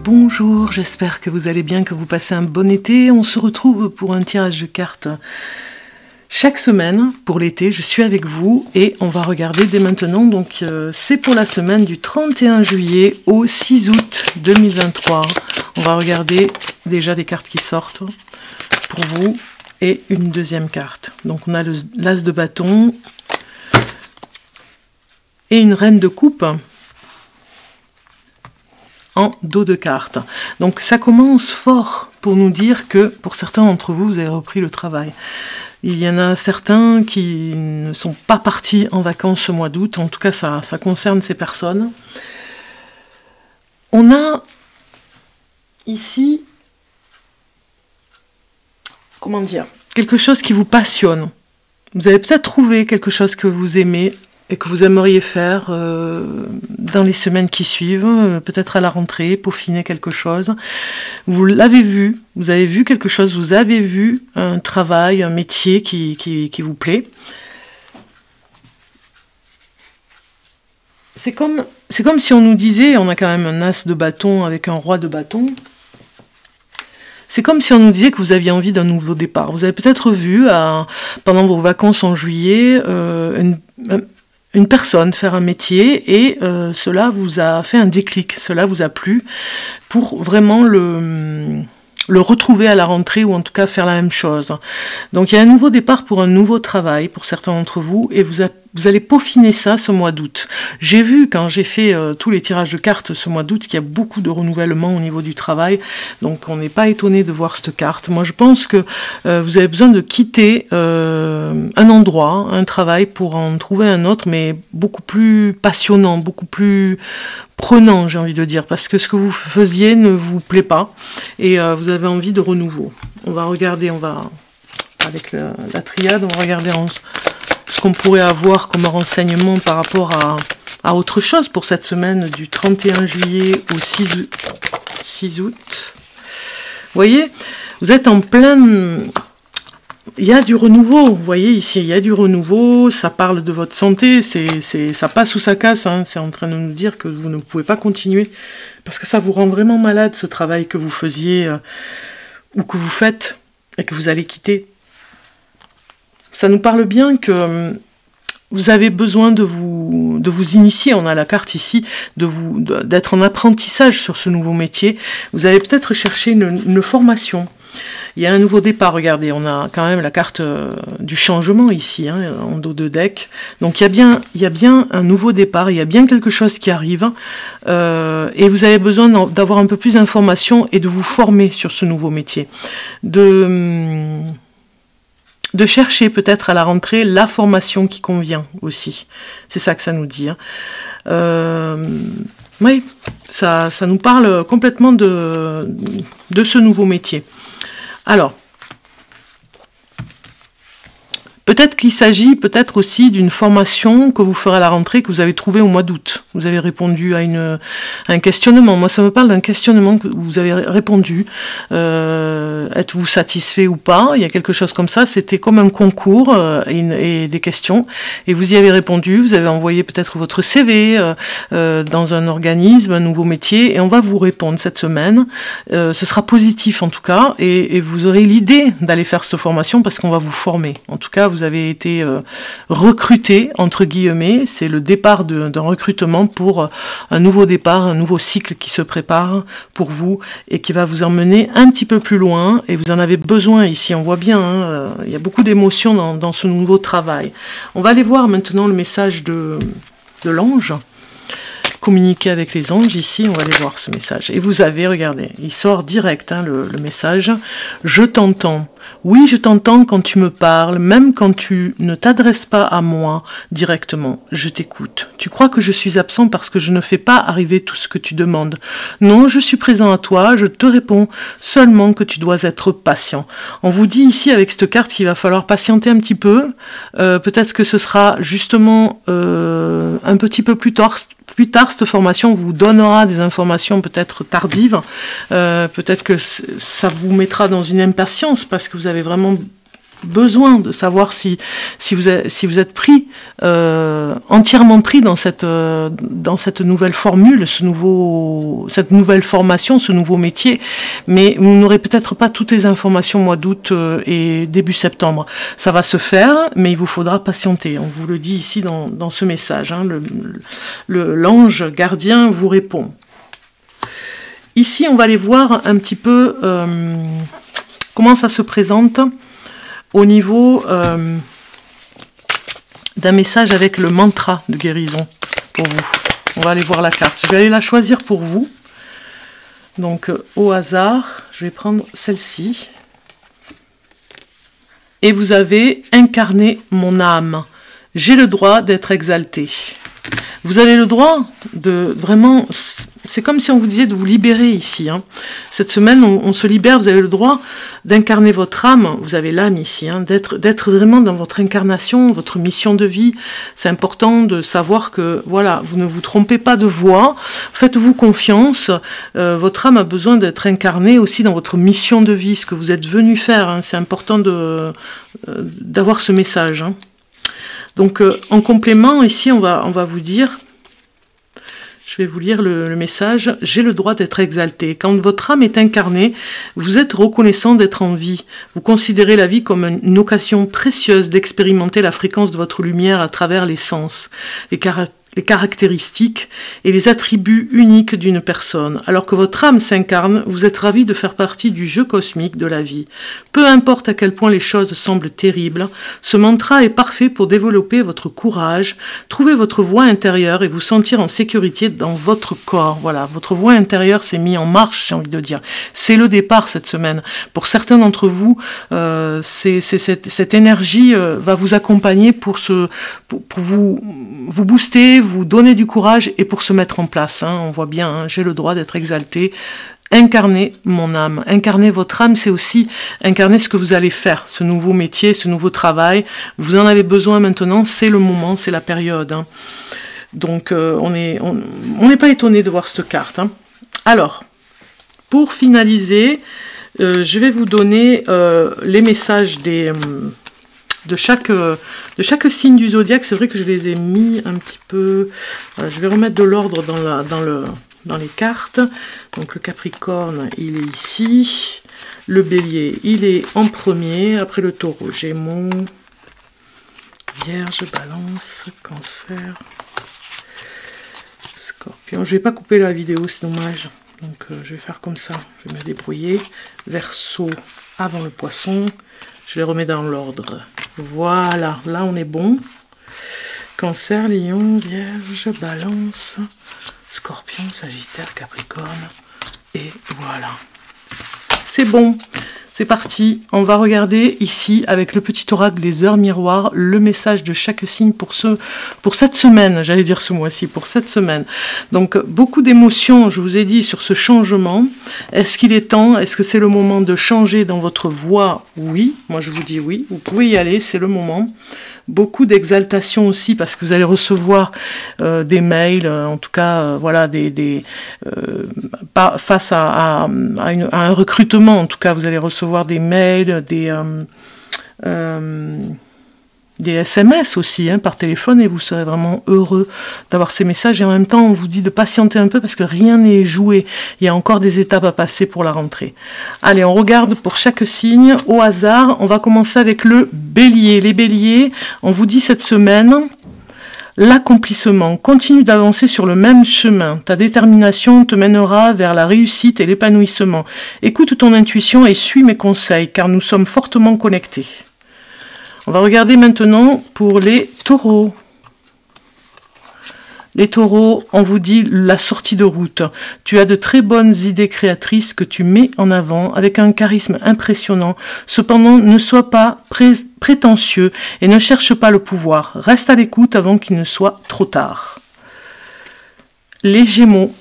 Bonjour, j'espère que vous allez bien, que vous passez un bon été. On se retrouve pour un tirage de cartes chaque semaine pour l'été. Je suis avec vous et on va regarder dès maintenant. Donc c'est pour la semaine du 31 juillet au 6 août 2023. On va regarder déjà des cartes qui sortent pour vous et une deuxième carte. Donc on a l'as de bâton et une reine de coupe en dos de carte. Donc ça commence fort pour nous dire que pour certains d'entre vous, vous avez repris le travail. Il y en a certains qui ne sont pas partis en vacances ce mois d'août, en tout cas ça concerne ces personnes. On a ici, comment dire, quelque chose qui vous passionne. Vous avez peut-être trouvé quelque chose que vous aimez et que vous aimeriez faire dans les semaines qui suivent, peut-être à la rentrée, peaufiner quelque chose. Vous l'avez vu, vous avez vu quelque chose, vous avez vu un travail, un métier qui vous plaît. C'est comme si on nous disait, on a quand même un as de bâton avec un roi de bâton, c'est comme si on nous disait que vous aviez envie d'un nouveau départ. Vous avez peut-être vu, pendant vos vacances en juillet, une personne faire un métier et cela vous a fait un déclic, cela vous a plu pour vraiment le retrouver à la rentrée ou en tout cas faire la même chose. Donc il y a un nouveau départ pour un nouveau travail pour certains d'entre vous et vous allez peaufiner ça ce mois d'août. J'ai vu quand j'ai fait tous les tirages de cartes ce mois d'août qu'il y a beaucoup de renouvellement au niveau du travail, donc on n'est pas étonné de voir cette carte. Moi je pense que vous avez besoin de quitter un endroit, un travail pour en trouver un autre, mais beaucoup plus passionnant, beaucoup plus prenant, j'ai envie de dire, parce que ce que vous faisiez ne vous plaît pas et vous avez envie de renouveau. On va regarder, avec la triade, on va regarder ce qu'on pourrait avoir comme renseignement par rapport à autre chose pour cette semaine du 31 juillet au 6 août. Vous voyez, vous êtes en plein... Il y a du renouveau, vous voyez ici, il y a du renouveau, ça parle de votre santé, ça passe ou ça casse, hein, c'est en train de nous dire que vous ne pouvez pas continuer, parce que ça vous rend vraiment malade ce travail que vous faisiez, ou que vous faites, et que vous allez quitter. Ça nous parle bien que vous avez besoin de vous initier, on a la carte ici, d'être en apprentissage sur ce nouveau métier. Vous allez peut-être chercher une formation. Il y a un nouveau départ, regardez, on a quand même la carte du changement ici, hein, en dos de deck. Donc il y a bien un nouveau départ, il y a bien quelque chose qui arrive, et vous avez besoin d'avoir un peu plus d'informations et de vous former sur ce nouveau métier. De chercher peut-être à la rentrée la formation qui convient aussi. C'est ça que ça nous dit. Hein. Oui, ça nous parle complètement de ce nouveau métier. Alors, peut-être qu'il s'agit peut-être aussi d'une formation que vous ferez à la rentrée, que vous avez trouvée au mois d'août. Vous avez répondu à un questionnement. Moi, ça me parle d'un questionnement que vous avez répondu. Êtes-vous satisfait ou pas? Il y a quelque chose comme ça. C'était comme un concours et des questions. Et vous y avez répondu. Vous avez envoyé peut-être votre CV dans un organisme, un nouveau métier. Et on va vous répondre cette semaine. Ce sera positif en tout cas. Et vous aurez l'idée d'aller faire cette formation parce qu'on va vous former. En tout cas, vous avez été recruté, entre guillemets. C'est le départ d'un recrutement pour un nouveau départ, un nouveau cycle qui se prépare pour vous et qui va vous emmener un petit peu plus loin. Et vous en avez besoin ici, on voit bien, hein, il y a beaucoup d'émotions dans ce nouveau travail. On va aller voir maintenant le message de l'ange. Communiquer avec les anges, ici, on va aller voir ce message. Et vous avez, regardez, il sort direct, hein, le message. Je t'entends. Oui, je t'entends quand tu me parles, même quand tu ne t'adresses pas à moi directement. Je t'écoute. Tu crois que je suis absent parce que je ne fais pas arriver tout ce que tu demandes. Non, je suis présent à toi, je te réponds seulement que tu dois être patient. On vous dit ici, avec cette carte, qu'il va falloir patienter un petit peu. Peut-être que ce sera justement un petit peu plus tard, cette formation vous donnera des informations peut-être tardives, peut-être que ça vous mettra dans une impatience parce que vous avez vraiment besoin de savoir si vous êtes pris, entièrement pris dans cette nouvelle formule, cette nouvelle formation, ce nouveau métier, mais vous n'aurez peut-être pas toutes les informations au mois d'août et début septembre. Ça va se faire, mais il vous faudra patienter. On vous le dit ici dans ce message. Hein, l'ange gardien vous répond. Ici, on va aller voir un petit peu comment ça se présente au niveau d'un message avec le mantra de guérison pour vous. On va aller voir la carte. Je vais aller la choisir pour vous. Donc, au hasard, je vais prendre celle-ci. Et vous avez incarné mon âme. J'ai le droit d'être exalté. Vous avez le droit de vraiment... C'est comme si on vous disait de vous libérer ici. Hein. Cette semaine, on se libère, vous avez le droit d'incarner votre âme. Vous avez l'âme ici, hein, d'être vraiment dans votre incarnation, votre mission de vie. C'est important de savoir que, voilà, vous ne vous trompez pas de voie. Faites-vous confiance. Votre âme a besoin d'être incarnée aussi dans votre mission de vie, ce que vous êtes venu faire. Hein. C'est important d'avoir ce message. Hein. Donc, en complément, ici, on va vous dire... Je vais vous lire le message. J'ai le droit d'être exalté. Quand votre âme est incarnée, vous êtes reconnaissant d'être en vie. Vous considérez la vie comme une occasion précieuse d'expérimenter la fréquence de votre lumière à travers les sens, les caractéristiques et les attributs uniques d'une personne. Alors que votre âme s'incarne, vous êtes ravi de faire partie du jeu cosmique de la vie. Peu importe à quel point les choses semblent terribles, ce mantra est parfait pour développer votre courage, trouver votre voie intérieure et vous sentir en sécurité dans votre corps. Voilà, votre voie intérieure s'est mise en marche, j'ai envie de dire. C'est le départ cette semaine. Pour certains d'entre vous, cette énergie va vous accompagner pour vous booster, vous donner du courage et pour se mettre en place. Hein. On voit bien, hein, j'ai le droit d'être exalté. Incarner mon âme. Incarner votre âme, c'est aussi incarner ce que vous allez faire, ce nouveau métier, ce nouveau travail. Vous en avez besoin maintenant, c'est le moment, c'est la période. Hein. Donc, on n'est pas étonné de voir cette carte. Hein. Alors, pour finaliser, je vais vous donner les messages de chaque signe du zodiaque. C'est vrai que je les ai mis un petit peu... je vais remettre de l'ordre dans les cartes. Donc le Capricorne, il est ici. Le Bélier, il est en premier. Après le Taureau, Gémeaux, Vierge, Balance, Cancer, Scorpion. Je vais pas couper la vidéo, c'est dommage. Donc je vais faire comme ça. Je vais me débrouiller. Verseau avant le Poisson. Je les remets dans l'ordre. Voilà, là on est bon. Cancer, Lion, Vierge, Balance, Scorpion, Sagittaire, Capricorne. Et voilà. C'est bon. C'est parti. On va regarder ici, avec le petit oracle des heures miroirs, le message de chaque signe pour cette semaine. J'allais dire ce mois-ci, pour cette semaine. Donc, beaucoup d'émotions, je vous ai dit, sur ce changement. Est-ce qu'il est temps? Est-ce que c'est le moment de changer dans votre voie? Oui. Moi, je vous dis oui. Vous pouvez y aller, c'est le moment. Beaucoup d'exaltation aussi, parce que vous allez recevoir des mails, en tout cas, voilà, face à un recrutement, en tout cas, vous allez recevoir des mails, des SMS aussi, hein, par téléphone, et vous serez vraiment heureux d'avoir ces messages. Et en même temps, on vous dit de patienter un peu parce que rien n'est joué. Il y a encore des étapes à passer pour la rentrée. Allez, on regarde pour chaque signe au hasard. On va commencer avec le Bélier. Les Béliers, on vous dit cette semaine... L'accomplissement. Continue d'avancer sur le même chemin. Ta détermination te mènera vers la réussite et l'épanouissement. Écoute ton intuition et suis mes conseils, car nous sommes fortement connectés. On va regarder maintenant pour les taureaux. Les taureaux, on vous dit la sortie de route. Tu as de très bonnes idées créatrices que tu mets en avant avec un charisme impressionnant. Cependant, ne sois pas prétentieux et ne cherche pas le pouvoir. Reste à l'écoute avant qu'il ne soit trop tard. Les Gémeaux.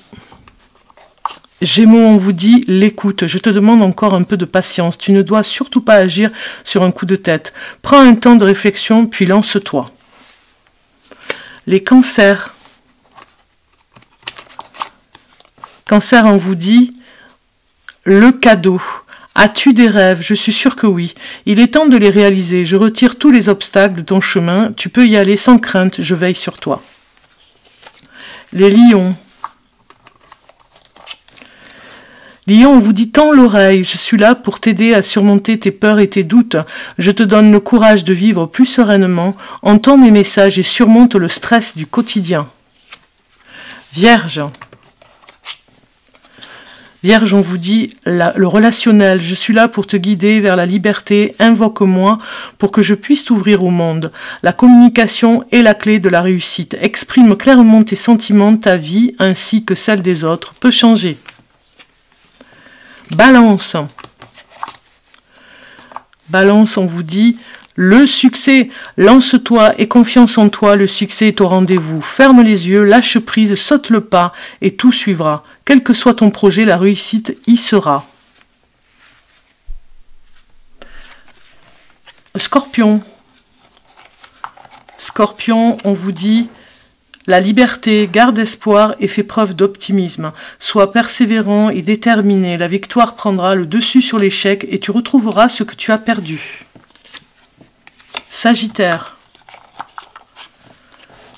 Gémeaux, on vous dit l'écoute. Je te demande encore un peu de patience. Tu ne dois surtout pas agir sur un coup de tête. Prends un temps de réflexion, puis lance-toi. Les Cancers. Cancer, on vous dit le cadeau. As-tu des rêves? Je suis sûre que oui. Il est temps de les réaliser. Je retire tous les obstacles de ton chemin. Tu peux y aller sans crainte. Je veille sur toi. Les lions. Lion, on vous dit tends l'oreille. Je suis là pour t'aider à surmonter tes peurs et tes doutes. Je te donne le courage de vivre plus sereinement. Entends mes messages et surmonte le stress du quotidien. Vierge. Vierge, on vous dit le relationnel. Je suis là pour te guider vers la liberté. Invoque-moi pour que je puisse t'ouvrir au monde. La communication est la clé de la réussite. Exprime clairement tes sentiments, ta vie ainsi que celle des autres peut changer. Balance. Balance, on vous dit le succès. Lance-toi et confiance en toi. Le succès est au rendez-vous. Ferme les yeux, lâche prise, saute le pas et tout suivra. Quel que soit ton projet, la réussite y sera. Scorpion. Scorpion, on vous dit la liberté, garde espoir et fais preuve d'optimisme. Sois persévérant et déterminé. La victoire prendra le dessus sur l'échec et tu retrouveras ce que tu as perdu. Sagittaire.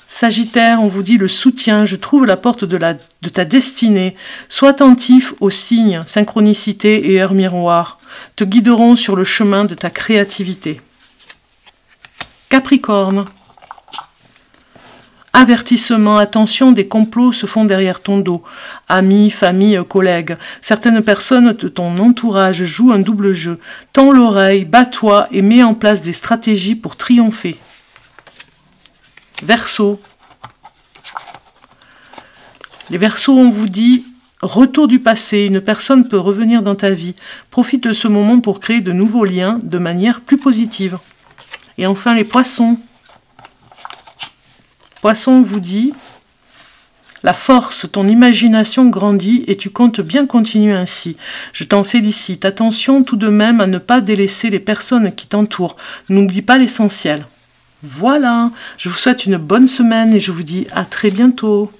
Sagittaire, on vous dit le soutien, je trouve la porte de ta destinée. Sois attentif aux signes, synchronicité et heures miroirs, te guideront sur le chemin de ta créativité. Capricorne. Avertissement, attention, des complots se font derrière ton dos. Amis, famille, collègues. Certaines personnes de ton entourage jouent un double jeu. Tends l'oreille, bats-toi et mets en place des stratégies pour triompher. Verseau. Les Verseaux, on vous dit retour du passé, une personne peut revenir dans ta vie. Profite de ce moment pour créer de nouveaux liens de manière plus positive. Et enfin les Poissons. Poisson, on vous dit la force, ton imagination grandit et tu comptes bien continuer ainsi. Je t'en félicite. Attention tout de même à ne pas délaisser les personnes qui t'entourent. N'oublie pas l'essentiel. Voilà, je vous souhaite une bonne semaine et je vous dis à très bientôt.